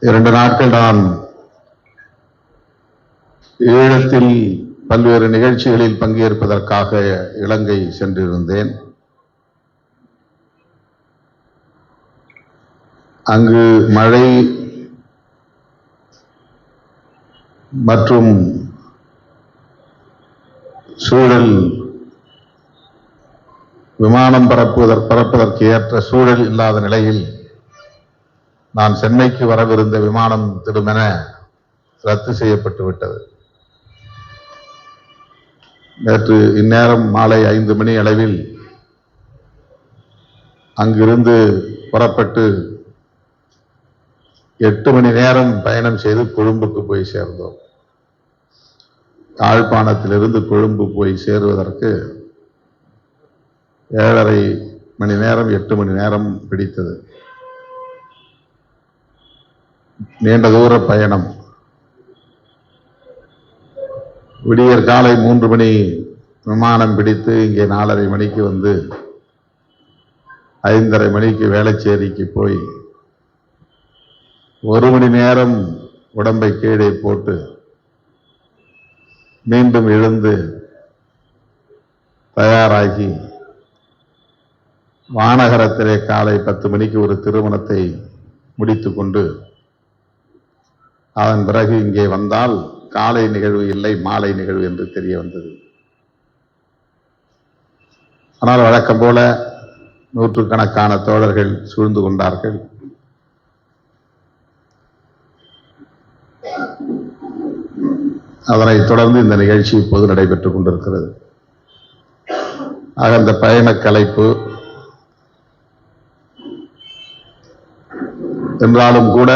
2 நாட்கள் நான் ஈழத்தில் பல்வேறு நிகழ்ச்சிகளில் பங்கேற்பதற்காக இலங்கை சென்றிருந்தேன். அங்கு மழை மற்றும் சூழல் விமானம் பறப்பதற்கு ஏற்ற சூழல் இல்லாத நிலையில் நான் சென்னைக்கு வரவிருந்த விமானம் திடுமென ரத்து செய்யப்பட்டு விட்டது. நேற்று இந்நேரம் மாலை 5 மணி அளவில் அங்கிருந்து புறப்பட்டு 8 மணி நேரம் பயணம் செய்து கொழும்புக்கு போய் சேர்ந்தோம். யாழ்ப்பாணத்திலிருந்து கொழும்பு போய் சேருவதற்கு 7:30 மணி நேரம் 8 மணி நேரம் பிடித்தது. நீண்ட தூர பயணம். விடியற் காலை 3 மணி விமானம் பிடித்து இங்கே 4:30 மணிக்கு வந்து 5:30 மணிக்கு வேளச்சேரிக்கு போய் 1 மணி நேரம் உடம்பை கீழே போட்டு மீண்டும் எழுந்து தயாராகி வானகரத்திலே காலை 10 மணிக்கு ஒரு திருமணத்தை முடித்துக் கொண்டு அதன் பிறகு இங்கே வந்தால் காலை நிகழ்வு இல்லை, மாலை நிகழ்வு என்று தெரிய வந்தது. ஆனால் வழக்கம் போல நூற்றுக்கணக்கான தோழர்கள் சூழ்ந்து கொண்டார்கள். அதனைத் தொடர்ந்து இந்த நிகழ்ச்சி இப்போது நடைபெற்றுக் கொண்டிருக்கிறது. ஆக அந்த பயண கலைப்பு என்றாலும் கூட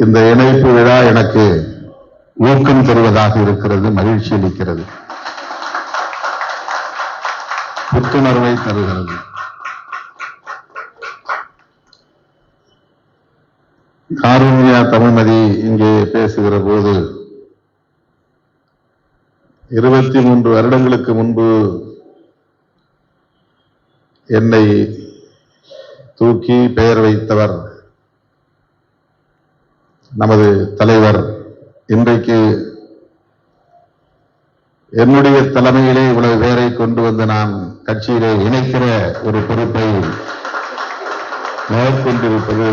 இந்த இணைப்பு விழா எனக்கு ஊக்கம் தருவதாக இருக்கிறது, மகிழ்ச்சி அளிக்கிறது, புத்துணர்வை தருகிறது. காருண்யா தமிழ்மதி இங்கே பேசுகிற போது 23 வருடங்களுக்கு முன்பு என்னை தூக்கி பெயர் வைத்தவர் நமது தலைவர். இன்றைக்கு என்னுடைய தலைமையிலே இவ்வளவு பேரை கொண்டு வந்து நான் கட்சியிலே இணைக்கிற ஒரு பொறுப்பை மேற்கொண்டிருப்பது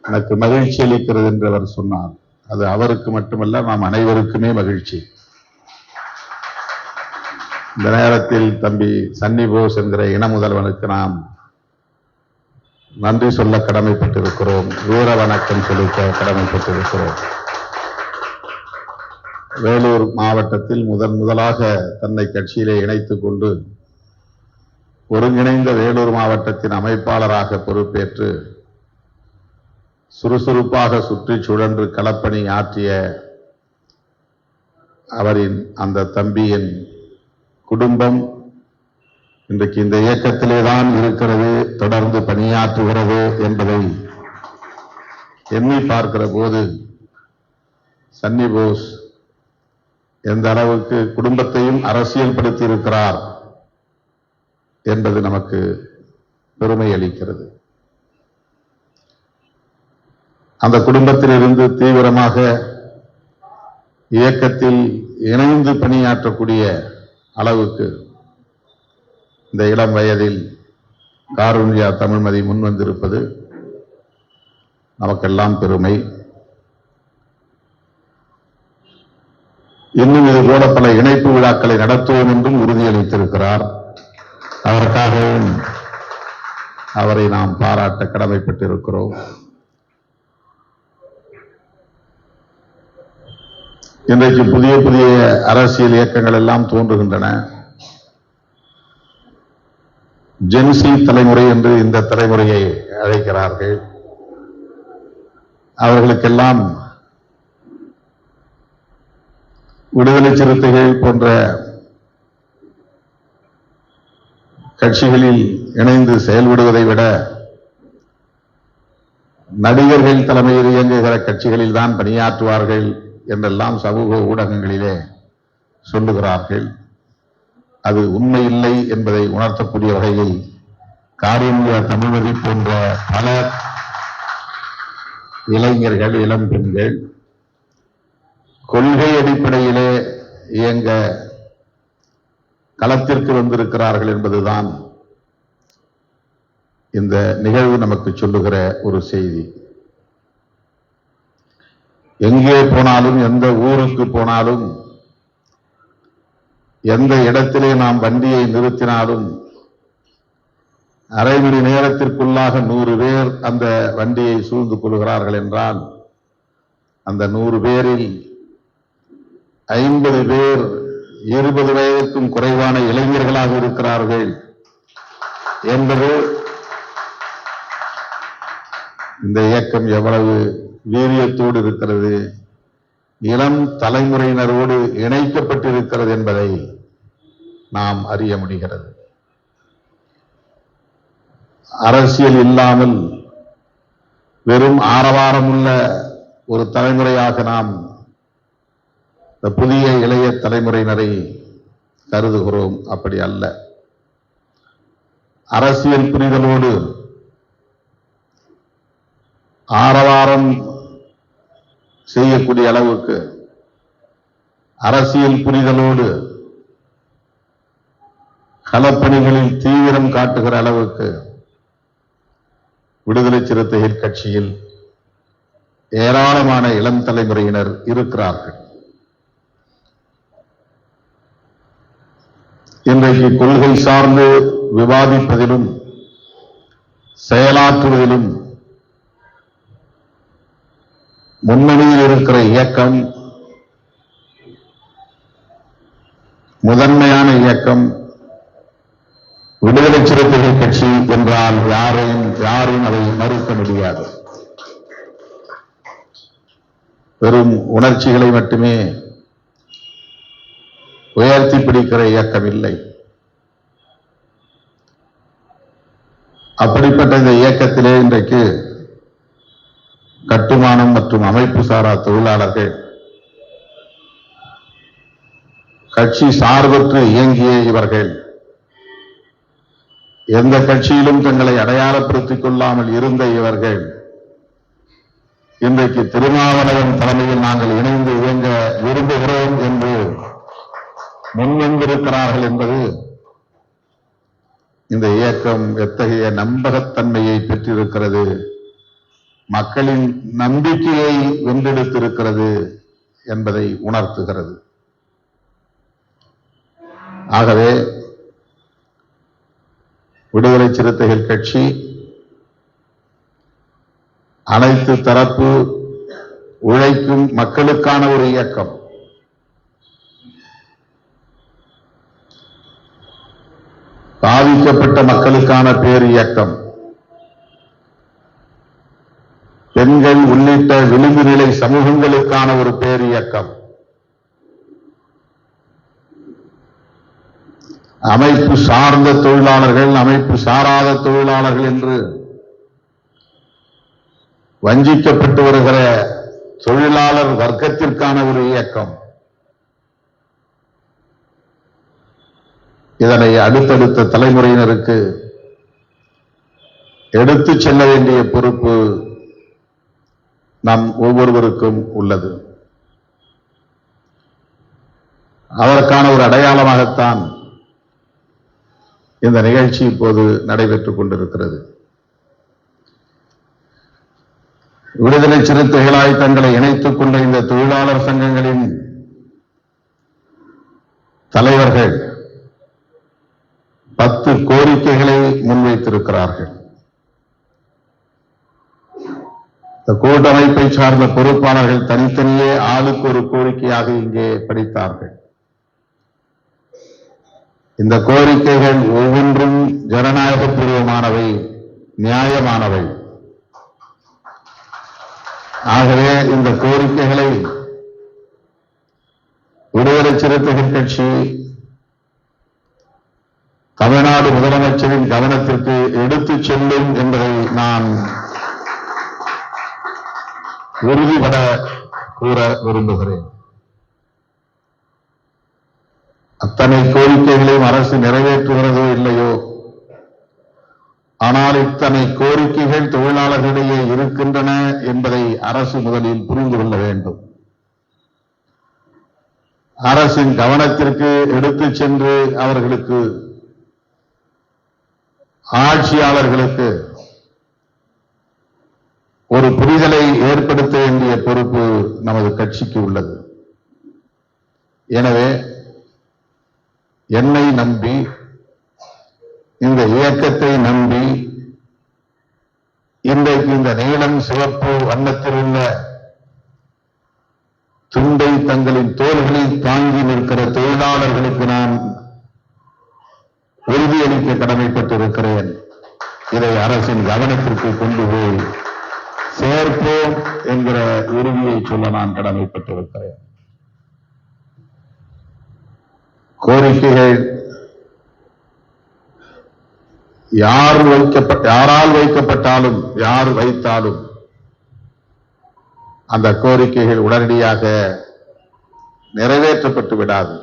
எனக்கு மகிழ்ச்சி அளிக்கிறது என்று அவர் சொன்னார். அது அவருக்கு மட்டுமல்ல, நாம் அனைவருக்குமே மகிழ்ச்சி. இந்த நேரத்தில் தம்பி சன்னி போஸ் என்கிற இன முதல்வனுக்கு நாம் நன்றி சொல்ல கடமைப்பட்டிருக்கிறோம், வீர வணக்கம் செலுத்த கடமைப்பட்டிருக்கிறோம். வேலூர் மாவட்டத்தில் முதலாக தன்னை கட்சியிலே இணைத்துக் கொண்டு ஒருங்கிணைந்த வேலூர் மாவட்டத்தின் அமைப்பாளராக பொறுப்பேற்று சுறுசுறுப்பாக சுற்றி சுழன்று களப்பணி ஆற்றிய அவரின் அந்த தம்பியின் குடும்பம் இன்றைக்கு இந்த இயக்கத்திலே தான் இருக்கிறது, தொடர்ந்து பணியாற்றுகிறது என்பதை எண்ணி பார்க்கிற போது சன்னி போஸ் எந்த அளவுக்கு குடும்பத்தையும் அரசியல் படுத்தி இருக்கிறார் என்பது நமக்கு பெருமை அளிக்கிறது. அந்த குடும்பத்திலிருந்து தீவிரமாக இயக்கத்தில் இணைந்து பணியாற்றக்கூடிய அளவுக்கு இந்த இளம் வயதில் காருண்யா தமிழ்மதி முன்வந்திருப்பது நமக்கெல்லாம் பெருமை. இன்னும் இது போல பல இணைப்பு விழாக்களை நடத்துவோம் என்றும் உறுதியளித்திருக்கிறார். அதற்காகவும் அவரை நாம் பாராட்ட கடமைப்பட்டிருக்கிறோம். இன்றைக்கு புதிய புதிய அரசியல் இயக்கங்கள் எல்லாம் தோன்றுகின்றன. ஜென்சி தலைமுறை என்று இந்த தலைமுறையை அழைக்கிறார்கள். அவர்களுக்கெல்லாம் விடுதலை சிறுத்தைகள் போன்ற கட்சிகளில் இணைந்து செயல்படுவதை விட நடிகர்கள் தலைமையில் இயங்குகிற கட்சிகளில் தான் பணியாற்றுவார்கள் என்றெல்லாம் சமூக ஊடகங்களிலே சொல்லுகிறார்கள். அது உண்மை இல்லை என்பதை உணர்த்தக்கூடிய வகையில் காரிந்தியா தமிழ்மதி போன்ற பல இளைஞர்கள், இளம் பெண்கள் கொள்கை அடிப்படையிலே இயங்க களத்திற்கு வந்திருக்கிறார்கள் என்பதுதான் இந்த நிகழ்வு நமக்கு சொல்லுகிற ஒரு செய்தி. எங்கே போனாலும், எந்த ஊருக்கு போனாலும், எந்த இடத்திலே நாம் வண்டியை நிறுத்தினாலும் அரை மணி நேரத்திற்குள்ளாக 100 பேர் அந்த வண்டியை சூழ்ந்து கொள்கிறார்கள் என்றால் அந்த 100 பேரில் 50 பேர் 20 வயதுக்கும் குறைவான இளைஞர்களாக இருக்கிறார்கள் என்பது இந்த இயக்கம் எவ்வளவு வீரியத்தோடு இருக்கிறது, இளம் தலைமுறையினரோடு இணைக்கப்பட்டிருக்கிறது என்பதை நாம் அறிய முடிகிறது. அரசியல் இல்லாமல் வெறும் ஆரவாரமுள்ள ஒரு தலைமுறையாக நாம் இந்த புதிய இளைய தலைமுறையினரை கருதுகிறோம். அப்படி அல்ல. அரசியல் புரிதலோடு ஆரவாரம் செய்யக்கூடிய அளவுக்கு, அரசியல் புரிதலோடு களப்பணிகளில் தீவிரம் காட்டுகிற அளவுக்கு விடுதலை சிறுத்தைகள் கட்சியில் ஏராளமான இளம் தலைமுறையினர் இருக்கிறார்கள். இன்றைக்கு கொள்கை சார்ந்து விவாதிப்பதிலும் செயலாற்றுவதிலும் முன்னணியில் இருக்கிற இயக்கம், முதன்மையான இயக்கம் விடுதலை சிறுத்தைகள் கட்சி என்றால் யாரும் அதை மறுக்க முடியாது. வெறும் உணர்ச்சிகளை மட்டுமே உயர்த்தி பிடிக்கிற இயக்கம் இல்லை. அப்படிப்பட்ட இந்த இயக்கத்திலே இன்றைக்கு கட்டுமானம் மற்றும் அமைப்பு சாரா தொழிலாளர்கள் கட்சி சார்பற்று இயங்கிய இவர்கள் எந்த கட்சியிலும் தங்களை அடையாளப்படுத்திக் கொள்ளாமல் இருந்த இவர்கள் இன்றைக்கு திருமாவளவன் தலைமையில் நாங்கள் இணைந்து இயங்க விரும்புகிறோம் என்று முன்வந்திருக்கிறார்கள் என்பது இந்த இயக்கம் எத்தகைய நம்பகத்தன்மையை பெற்றிருக்கிறது, மக்களின் நம்பிக்கையை வென்றெடுத்திருக்கிறது என்பதை உணர்த்துகிறது. ஆகவே விடுதலை சிறுத்தைகள் கட்சி அனைத்து தரப்பு உழைக்கும் மக்களுக்கான ஒரு இயக்கம். பாதிக்கப்பட்ட மக்களுக்கான பேர் இயக்கம். பெண்கள் உள்ளிட்ட விளிம்பு நிலை சமூகங்களுக்கான ஒரு பேர் இயக்கம். அமைப்பு சார்ந்த தொழிலாளர்கள், அமைப்பு சாராத தொழிலாளர்கள் என்று வஞ்சிக்கப்பட்டு வருகிற தொழிலாளர் வர்க்கத்திற்கான ஒரு இயக்கம். இதனை அடுத்தடுத்த தலைமுறையினருக்கு எடுத்துச் செல்ல வேண்டிய பொறுப்பு நம் ஒவ்வொருவருக்கும் உள்ளது. அதற்கான ஒரு அடையாளமாகத்தான் இந்த நிகழ்ச்சி இப்போது நடைபெற்றுக் கொண்டிருக்கிறது. விடுதலை சிறுத்தைகளாய் தங்களை இணைத்துக் கொண்ட இந்த தொழிலாளர் சங்கங்களின் தலைவர்கள் 10 கோரிக்கைகளை முன்வைத்திருக்கிறார்கள். இந்த கூட்டமைப்பை சார்ந்த பொறுப்பாளர்கள் தனித்தனியே ஆளுக்கு ஒரு கோரிக்கையாக இங்கே படித்தார்கள். இந்த கோரிக்கைகள் ஒவ்வொன்றும் ஜனநாயகபூர்வமானவை, நியாயமானவை. ஆகவே இந்த கோரிக்கைகளை விடுதலை சிறுத்தைகள் கட்சி தமிழ்நாடு முதலமைச்சரின் கவனத்திற்கு எடுத்துச் செல்லும் என்பதை நான் உறுதிபட கூற விரும்புகிறேன். அத்தனை கோரிக்கைகளையும் அரசு நிறைவேற்றுகிறதோ இல்லையோ, ஆனால் இத்தனை கோரிக்கைகள் தொழிலாளர்களிடையே இருக்கின்றன என்பதை அரசு முதலில் புரிந்து கொள்ள வேண்டும். அரசின் கவனத்திற்கு எடுத்துச் சென்று அவர்களுக்கு, ஆட்சியாளர்களுக்கு ஒரு புரிதலை ஏற்படுத்த வேண்டிய பொறுப்பு நமது கட்சிக்கு உள்ளது. எனவே என்னை நம்பி, இந்த இயக்கத்தை நம்பி, இன்றைக்கு இந்த நீலம் சிவப்பு வண்ணத்தில் உள்ள துண்டை தங்களின் தோள்களில் தாங்கி நிற்கிற தொழிலாளர்களுக்கு நான் உறுதியளிக்க கடமைப்பட்டிருக்கிறேன். இதை அரசின் கவனத்திற்கு கொண்டு போய் சேர்ப்போம் என்கிற உறுதியை சொல்ல நான் கடமைப்பட்டிருக்கிறேன். கோரிக்கைகள் யாரால் வைக்கப்பட்டாலும், யார் வைத்தாலும் அந்த கோரிக்கைகள் உடனடியாக நிறைவேற்றப்பட்டு விடாது.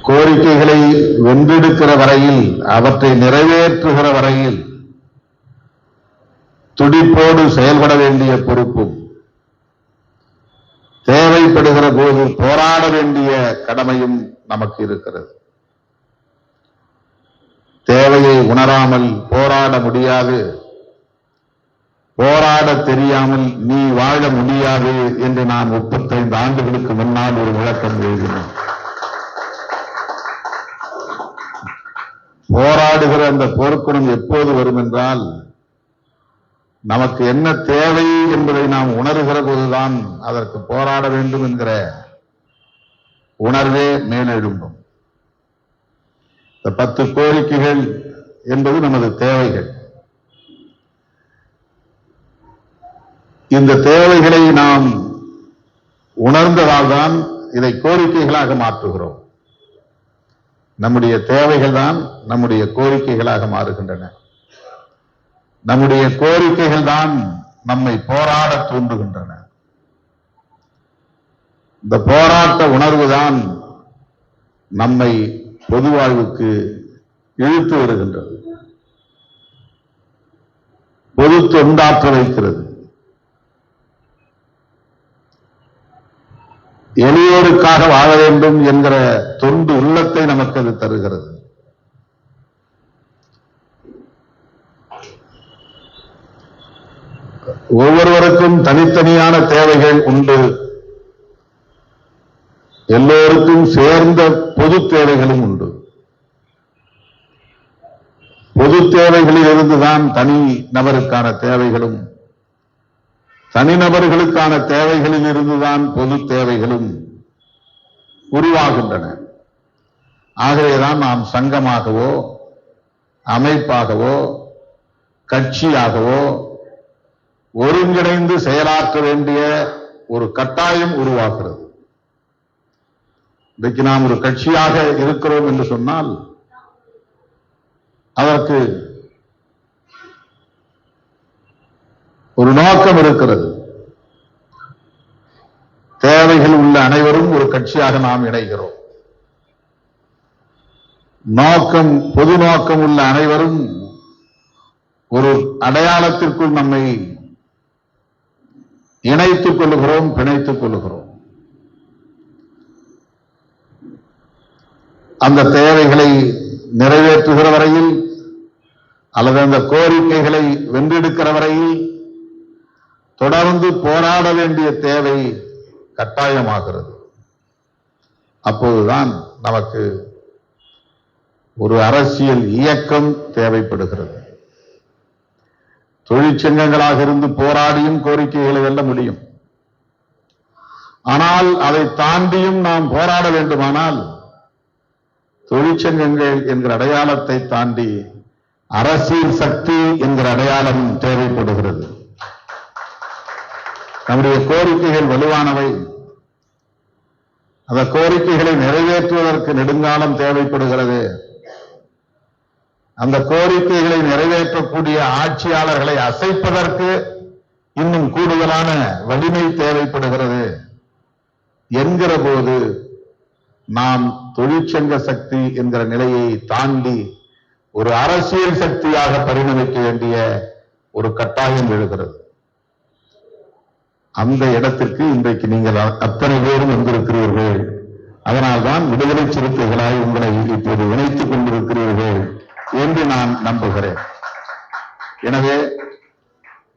கோரிக்கைகளை வென்றெடுக்கிற வரையில், அவற்றை நிறைவேற்றுகிற வரையில் துடிப்போடு செயல்பட வேண்டிய பொறுப்பும், தேவைப்படுகிற போது போராட வேண்டிய கடமையும் நமக்கு இருக்கிறது. தேவையை உணராமல் போராட முடியாது, போராட தெரியாமல் நீ வாழ முடியாது என்று நான் 35 ஆண்டுகளுக்கு முன்னால் ஒரு முழக்கம் எழுதினேன். போராடுகிற அந்த போர்க்குணம் எப்போது வரும் என்றால், நமக்கு என்ன தேவை என்பதை நாம் உணர்கிற போதுதான் அதற்கு போராட வேண்டும் என்கிற உணர்வே மேலெழும்பும். இந்த 10 கோரிக்கைகள் என்பது நமது தேவைகள். இந்த தேவைகளை நாம் உணர்ந்ததால் தான் இதை கோரிக்கைகளாக மாற்றுகிறோம். நம்முடைய தேவைகள் தான் நம்முடைய கோரிக்கைகளாக மாறுகின்றன. நம்முடைய கோரிக்கைகள் தான் நம்மை போராட தூண்டுகின்றன. இந்த போராட்ட உணர்வுதான் நம்மை பொது வாழ்வுக்கு இழுத்து வருகின்றது, பொது தொண்டாற்ற வைக்கிறது. எளியோருக்காக வாழ வேண்டும் என்கிற தொண்டு உள்ளத்தை நமக்கு அது தருகிறது. ஒவ்வொருவருக்கும் தனித்தனியான தேவைகள் உண்டு. எல்லோருக்கும் சேர்ந்த பொது தேவைகளும் உண்டு. பொது தேவைகளில் இருந்துதான் தனி நபருக்கான தேவைகளும், தனிநபர்களுக்கான தேவைகளில் இருந்துதான் பொது தேவைகளும் உருவாகின்றன. ஆகவேதான் நாம் சங்கமாகவோ, அமைப்பாகவோ, கட்சியாகவோ ஒருங்கிணைந்து செயலாற்ற வேண்டிய ஒரு கட்டாயம் உருவாகிறது. இன்றைக்கு நாம் ஒரு கட்சியாக இருக்கிறோம் என்று சொன்னால் அதற்கு ஒரு நோக்கம் இருக்கிறது. தேவைகள் உள்ள அனைவரும் ஒரு கட்சியாக நாம் இணைகிறோம். நோக்கம், பொது நோக்கம் உள்ள அனைவரும் ஒரு அடையாளத்திற்குள் நம்மை இணைத்துக் கொள்ளுகிறோம், பிணைத்துக் கொள்ளுகிறோம். அந்த தேவைகளை நிறைவேற்றுகிற வரையில் அல்லது அந்த கோரிக்கைகளை வென்றெடுக்கிற வரையில் தொடர்ந்து போராட வேண்டிய தேவை கட்டாயமாகிறது. அப்போதுதான் நமக்கு ஒரு அரசியல் இயக்கம் தேவைப்படுகிறது. தொழிற்சங்கங்களாக இருந்து போராடியும் கோரிக்கைகளை வெல்ல முடியும். ஆனால் அதை தாண்டியும் நாம் போராட வேண்டுமானால் தொழிற்சங்கங்கள் என்கிற அடையாளத்தை தாண்டி அரசியல் சக்தி என்கிற அடையாளம் தேவைப்படுகிறது. நம்முடைய கோரிக்கைகள் வலுவானவை. அந்த கோரிக்கைகளை நிறைவேற்றுவதற்கு நெடுங்காலம் தேவைப்படுகிறது. அந்த கோரிக்கைகளை நிறைவேற்றக்கூடிய ஆட்சியாளர்களை அசைப்பதற்கு இன்னும் கூடுதலான வலிமை தேவைப்படுகிறது என்கிற போது நாம் தொழிற்சங்க சக்தி என்கிற நிலையை தாண்டி ஒரு அரசியல் சக்தியாக பரிணமிக்க வேண்டிய ஒரு கட்டாயம் எழுகிறது. அந்த இடத்திற்கு இன்றைக்கு நீங்கள் அத்தனை பேரும் வந்திருக்கிறீர்கள். அதனால்தான் விடுதலை சிறுத்தைகளாய் உங்களை இப்போது இணைத்துக் கொண்டிருக்கிறீர்கள் என்று நான் நம்புகிறேன். எனவே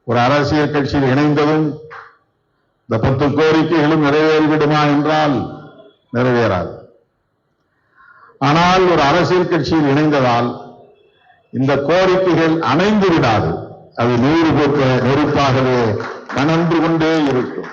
ஒரு அரசியல் கட்சியில் இணைந்ததும் இந்த 10 கோரிக்கைகளும் நிறைவேறிவிடுமா என்றால் நிறைவேறாது. ஆனால் ஒரு அரசியல் கட்சியில் இணைந்ததால் இந்த கோரிக்கைகள் அணைந்து விடாது. அது நீர் போன்ற நெருப்பாகவே கனன்று கொண்டே இருக்கும்.